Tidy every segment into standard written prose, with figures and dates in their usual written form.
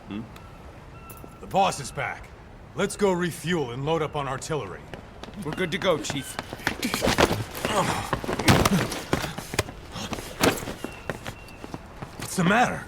The boss is back. Let's go refuel and load up on artillery. We're good to go, Chief. What's the matter?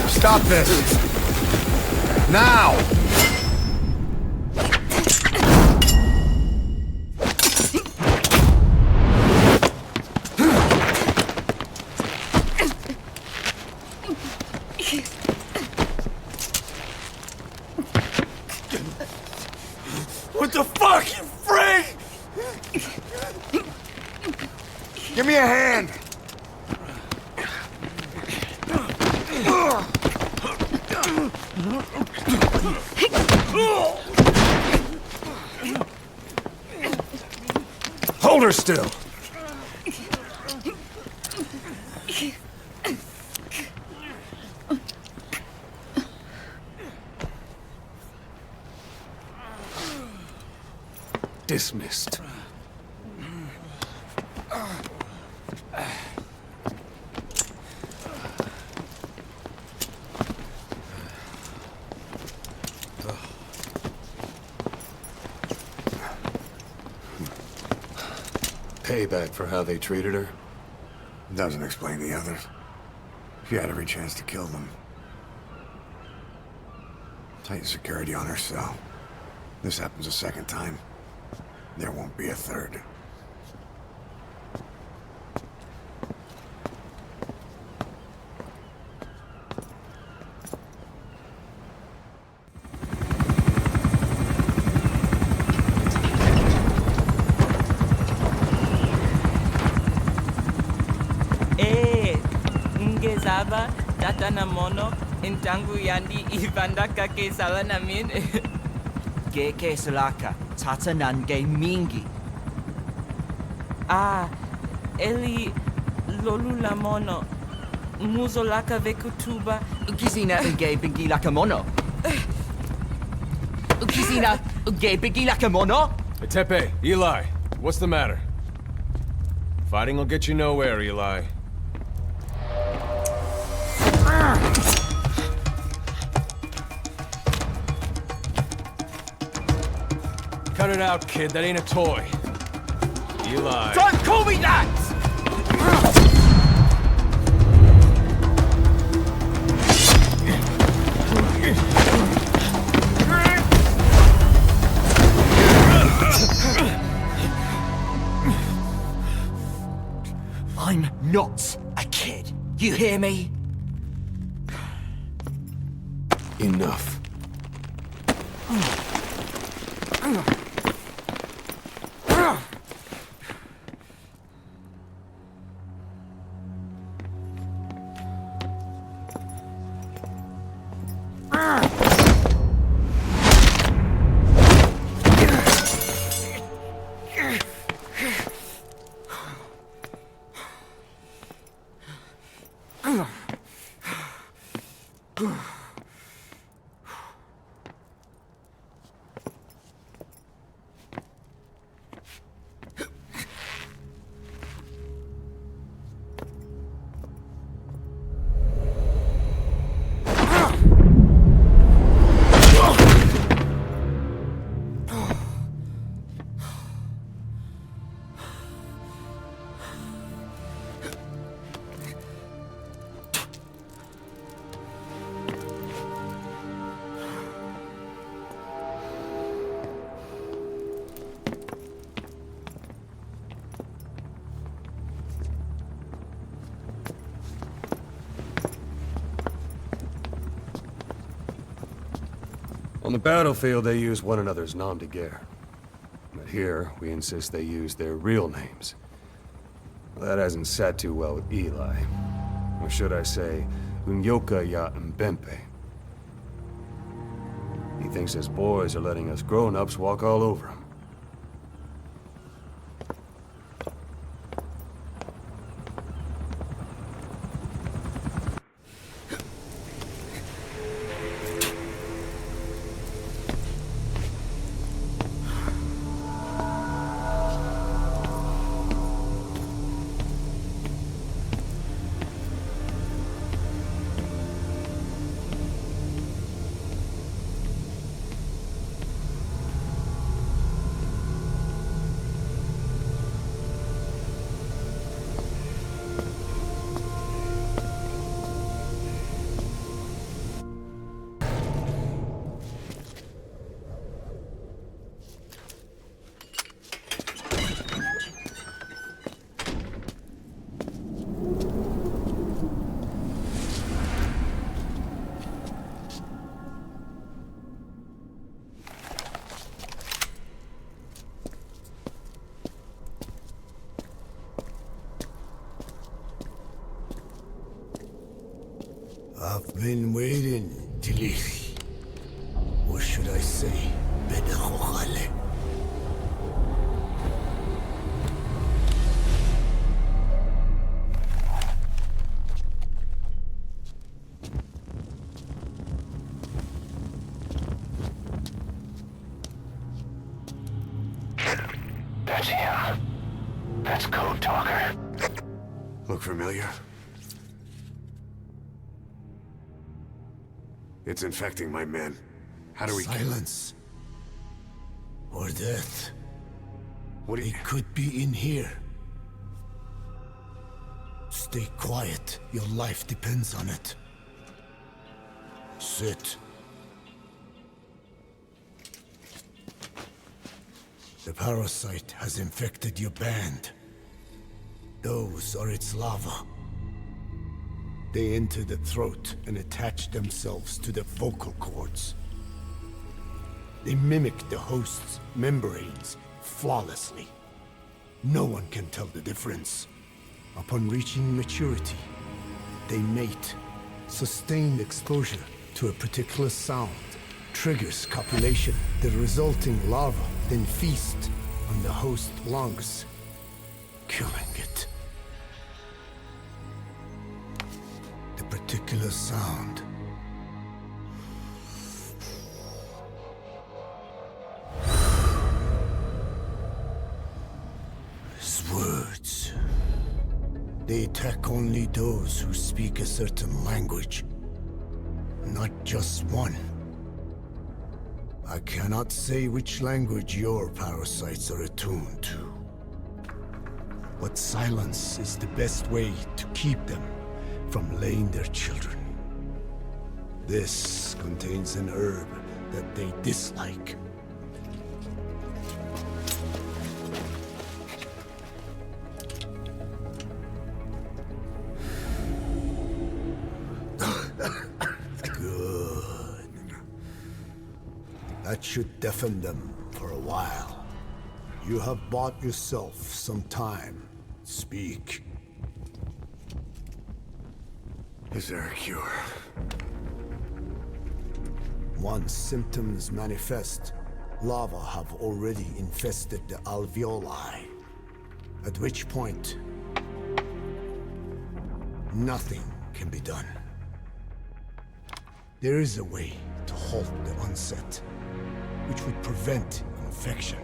Stop this! Now! What the fuck, you freak? Give me a hand! Hold her still. Dismissed. Payback for how they treated her? Doesn't explain the others. She had every chance to kill them. Tight security on her cell. This happens a second time. There won't be a third. Ngezaba tatana mono intangu yandi ivandaka ke sala namin. Geke salaka, tata nange mingi. Eli lolula mono muzolaka vekutuba. Ukizina unge bingi laka mono. Ukizina unge bingi laka mono. Tepe, Eli, what's the matter? Fighting will get you nowhere, Eli. Cut it out, kid. That ain't a toy. Eli. Don't call me that! I'm not a kid. You hear me? Enough. On the battlefield, they use one another's nom de guerre. But here, we insist they use their real names. Well, that hasn't sat too well with Eli. Or should I say, Unyoka ya Mbempe. He thinks his boys are letting us grown-ups walk all over him. I've been waiting, Tilisi. Or should I say, Bedahokhale. That's him. That's Code Talker. Look familiar? It's infecting my men. How do we Silence. Or death. What do you... It could be in here. Stay quiet. Your life depends on it. Sit. The parasite has infected your band. Those are its larvae. They enter the throat and attach themselves to the vocal cords. They mimic the host's membranes flawlessly. No one can tell the difference. Upon reaching maturity, they mate. Sustained exposure to a particular sound triggers copulation. The resulting larva then feast on the host lungs, killing it. The particular sound is words. They attack only those who speak a certain language, not just one. I cannot say which language your parasites are attuned to. But silence is the best way to keep them from laying their children. This contains an herb that they dislike. Good. That should deafen them for a while. You have bought yourself some time. Speak. Is there a cure? Once symptoms manifest, larvae have already infested the alveoli. At which point, nothing can be done. There is a way to halt the onset, which would prevent infection.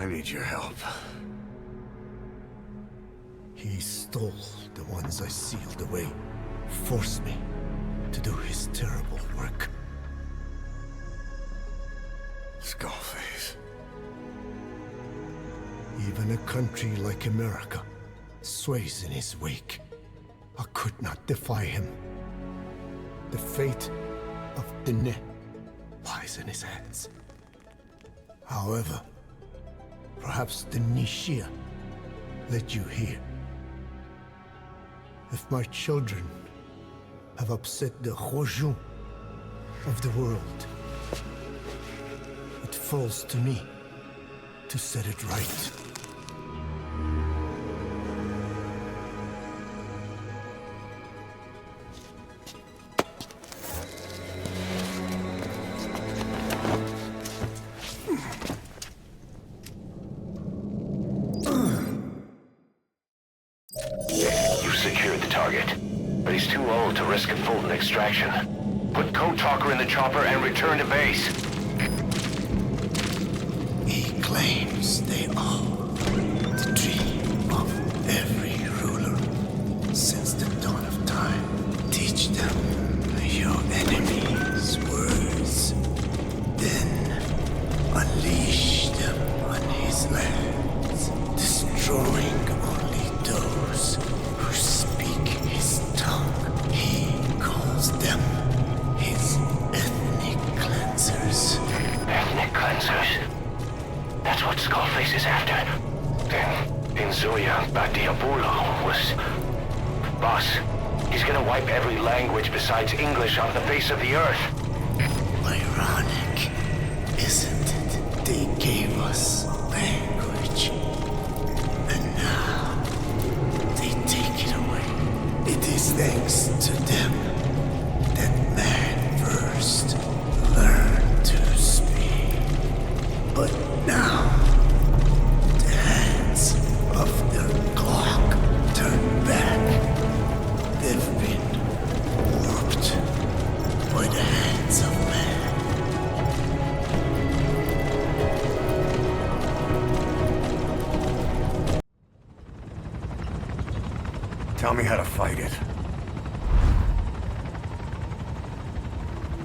I need your help. He stole the ones I sealed away, forced me to do his terrible work. Skullface. Even a country like America sways in his wake. I could not defy him. The fate of Dine lies in his hands. However, Perhaps the Nishir led you here. If my children have upset the Hojun of the world, it falls to me to set it right. You've secured the target, but he's too old to risk a Fulton extraction. Put Code Talker in the chopper and return to base. He claims they are the dream of every ruler since the dawn of time. Teach them your enemies' words, then unleash them on his lands, destroying only those who speak his tongue. He calls them his ethnic cleansers. Ethnic cleansers? That's what Skullface is after. Then, Inzuya Badiabulo was... Boss, he's gonna wipe every language besides English off the face of the earth. Ironic, isn't it? They gave us language, and now they take it away. It is thanks to them that man first learned to speak. But now, the hands of their clock turn back. They've been warped by the hands of man. Tell me how to fight it.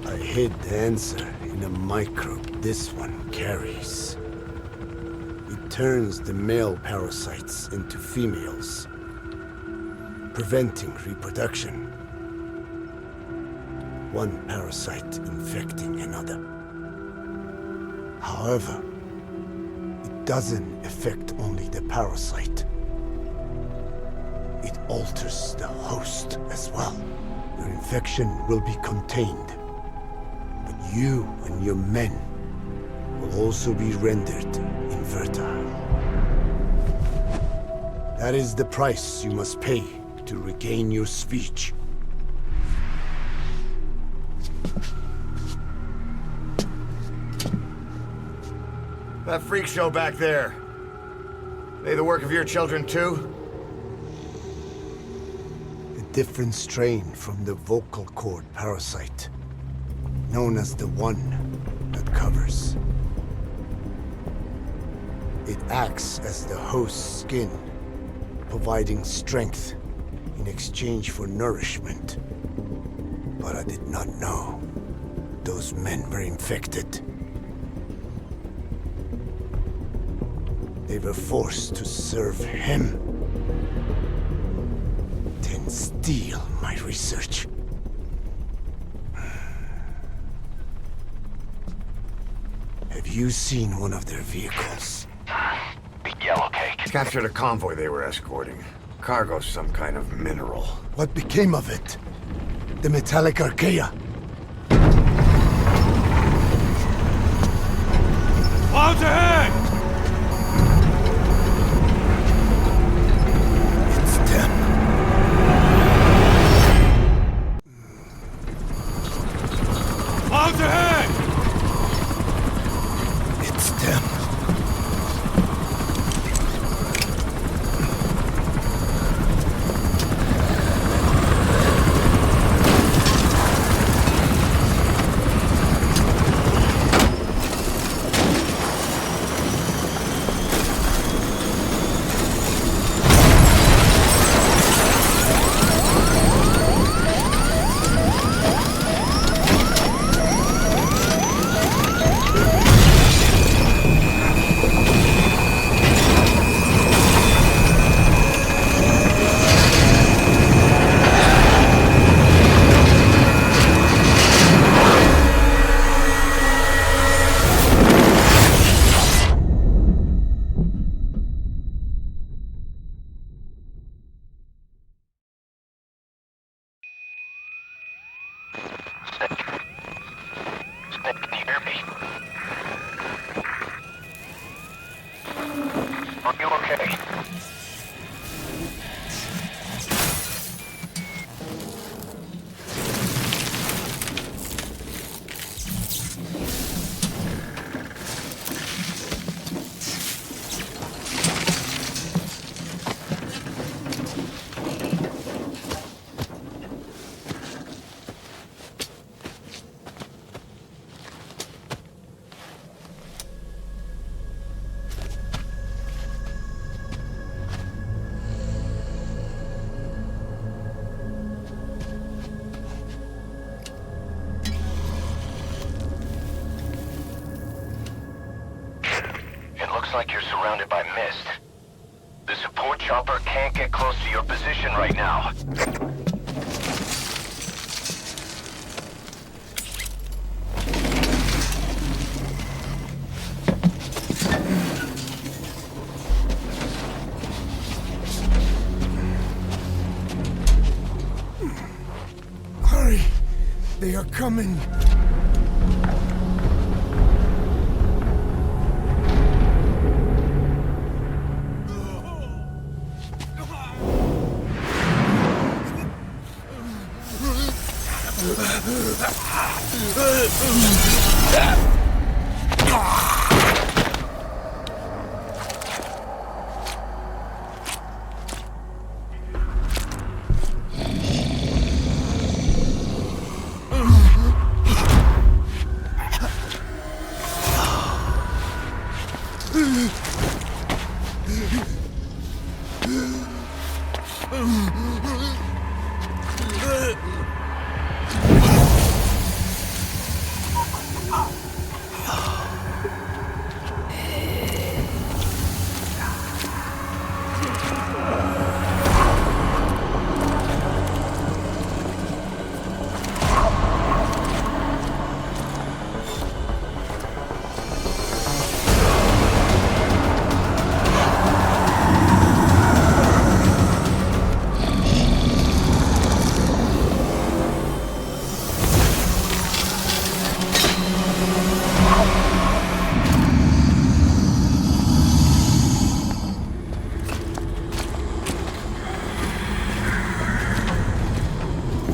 I hid the answer in a microbe this one carries. It turns the male parasites into females, preventing reproduction. One parasite infecting another. However, it doesn't affect only the parasite. It alters the host as well. Your infection will be contained, but you and your men will also be rendered infertile. That is the price you must pay to regain your speech. That freak show back there. They the work of your children too? A different strain from the vocal cord parasite, known as the one that covers. It acts as the host's skin, providing strength in exchange for nourishment. But I did not know those men were infected. They were forced to serve him, then steal my research. Have you seen one of their vehicles? Big yellow cake. Captured a convoy they were escorting. Cargo's some kind of mineral. What became of it? The metallic archaea. Clouds ahead! It's them. Clouds ahead! It's them. Snake, can you hear me? Are you okay? Like you're surrounded by mist. The support chopper can't get close to your position right now. Hurry! They are coming!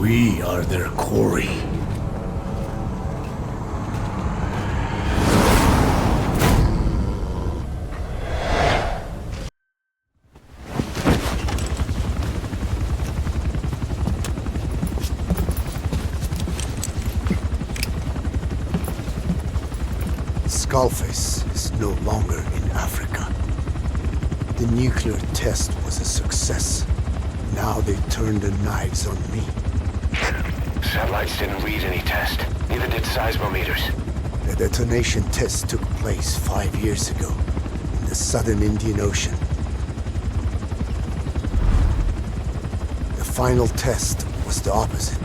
We are their quarry. Skullface is no longer in Africa. The nuclear test was a success. Now they turned their knives on me. Satellites didn't read any test. Neither did seismometers. The detonation test took place 5 years ago in the southern Indian Ocean. The final test was the opposite,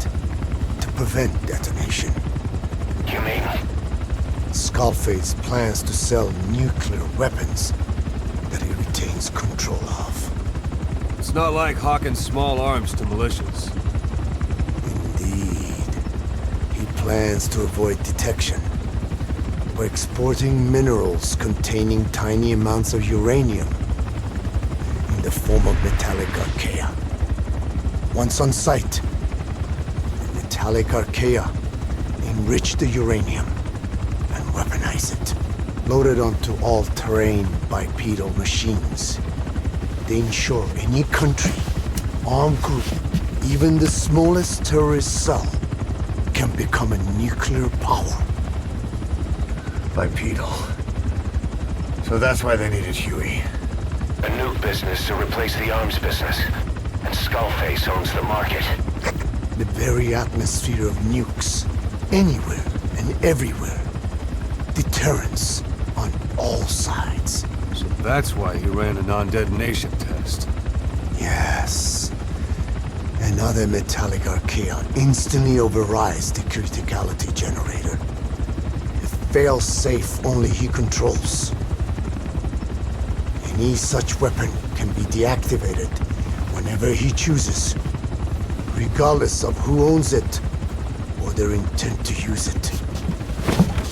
to prevent detonation. You mean? Skullface plans to sell nuclear weapons that he retains control of. It's not like hawking small arms to militias. Indeed. He plans to avoid detection by exporting minerals containing tiny amounts of uranium in the form of metallic archaea. Once on site, the metallic archaea enrich the uranium and weaponize it. Loaded onto all-terrain bipedal machines, they ensure any country, armed group, even the smallest terrorist cell, can become a nuclear power. Bipedal. So that's why they needed Huey. A nuke business to replace the arms business. And Skullface owns the market. The very atmosphere of nukes, anywhere and everywhere. Deterrence on all sides. So that's why he ran a non-detonation test. Yes. Another metallic archaea instantly overrides the criticality generator. It fails safe only he controls. Any such weapon can be deactivated whenever he chooses, regardless of who owns it or their intent to use it.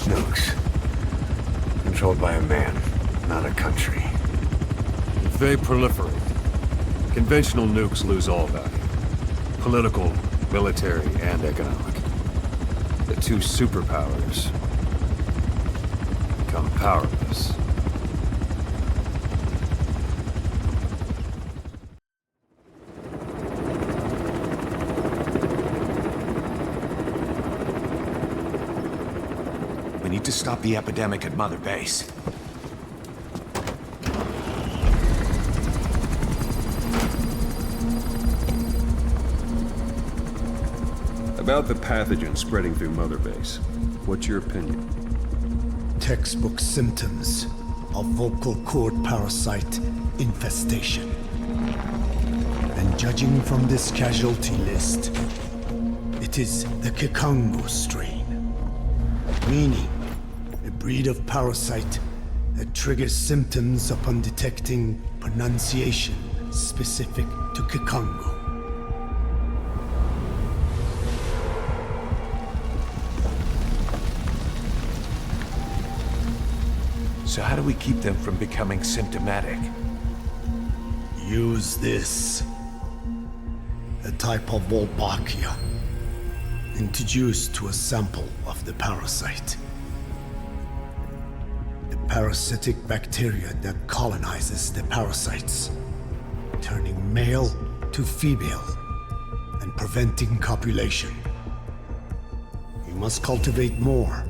Nukes. Controlled by a man, not a country. If they proliferate, conventional nukes lose all value. Political, military, and economic. The two superpowers become powerless. We need to stop the epidemic at Mother Base. About the pathogen spreading through Mother Base, what's your opinion? Textbook symptoms of vocal cord parasite infestation. And judging from this casualty list, it is the Kikango strain. Meaning, a breed of parasite that triggers symptoms upon detecting pronunciation specific to Kikango. So how do we keep them from becoming symptomatic? Use this. A type of Wolbachia, introduced to a sample of the parasite. A parasitic bacteria that colonizes the parasites, turning male to female and preventing copulation. You must cultivate more.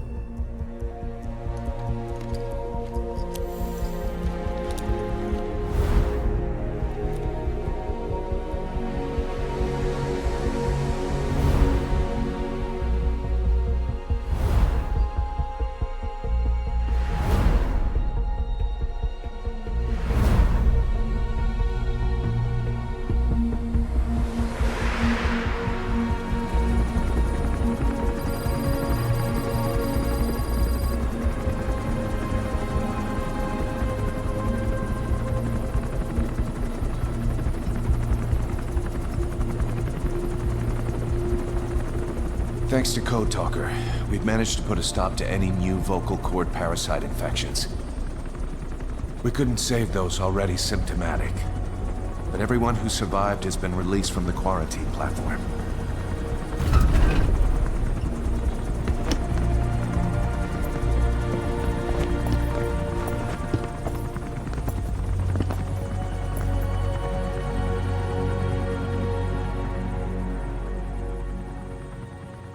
Thanks to Code Talker, we've managed to put a stop to any new vocal cord parasite infections. We couldn't save those already symptomatic, but everyone who survived has been released from the quarantine platform.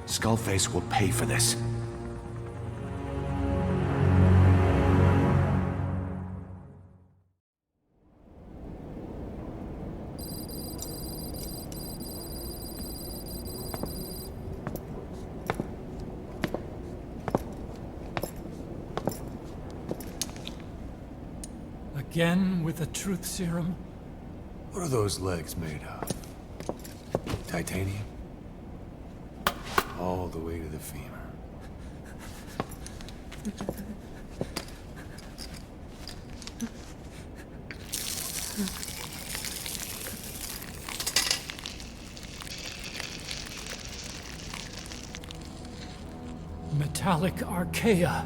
Skullface will pay for this. Again with the truth serum? What are those legs made of? Titanium? All the way to the femur. Metallic archaea.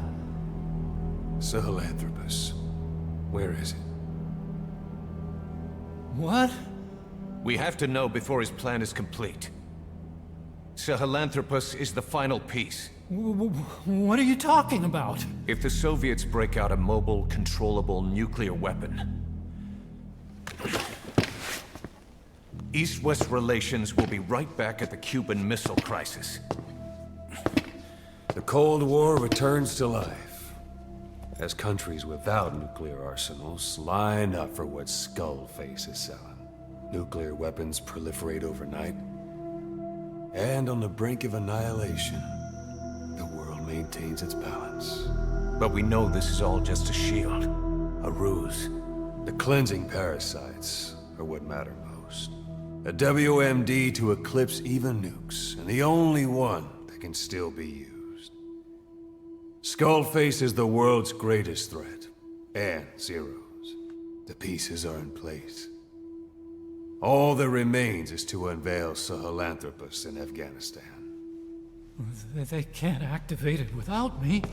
Sahelanthropus. Where is it? What? We have to know before his plan is complete. Sahelanthropus is the final piece. What are you talking about? If the Soviets break out a mobile, controllable nuclear weapon, East-West relations will be right back at the Cuban Missile Crisis. The Cold War returns to life, as countries without nuclear arsenals line up for what Skullface is selling. Nuclear weapons proliferate overnight, and on the brink of annihilation, the world maintains its balance. But we know this is all just a shield, a ruse. The cleansing parasites are what matter most. A WMD to eclipse even nukes, and the only one that can still be used. Skullface is the world's greatest threat, and Zero's. The pieces are in place. All that remains is to unveil Sahelanthropus in Afghanistan. They can't activate it without me.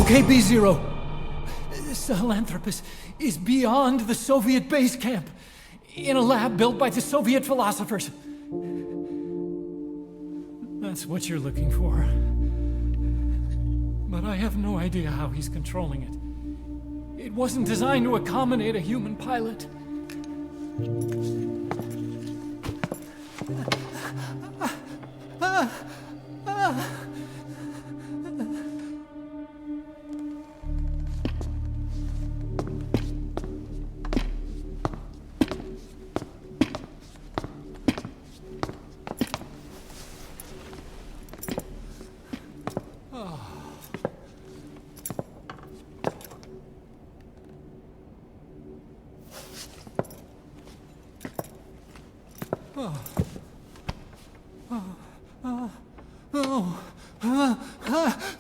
Okay, B-Zero. Sahelanthropus is beyond the Soviet base camp, in a lab built by the Soviet philosophers. That's what you're looking for. But I have no idea how he's controlling it. It wasn't designed to accommodate a human pilot.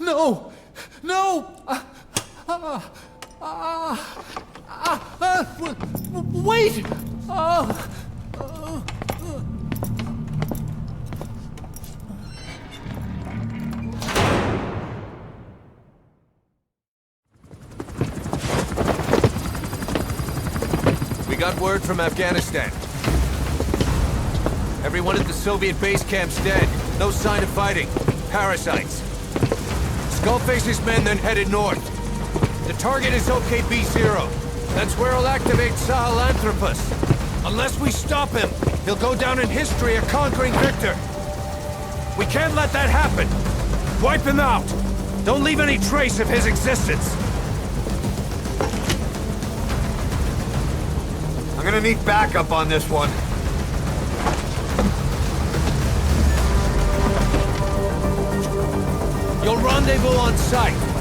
No! No! Wait! We got word from Afghanistan. Everyone at the Soviet base camp's dead. No sign of fighting. Parasites. Skullface's men then headed north. The target is OKB-0. That's where he'll activate Sahelanthropus. Unless we stop him, he'll go down in history a conquering victor. We can't let that happen. Wipe him out. Don't leave any trace of his existence. I'm gonna need backup on this one. You'll rendezvous on site.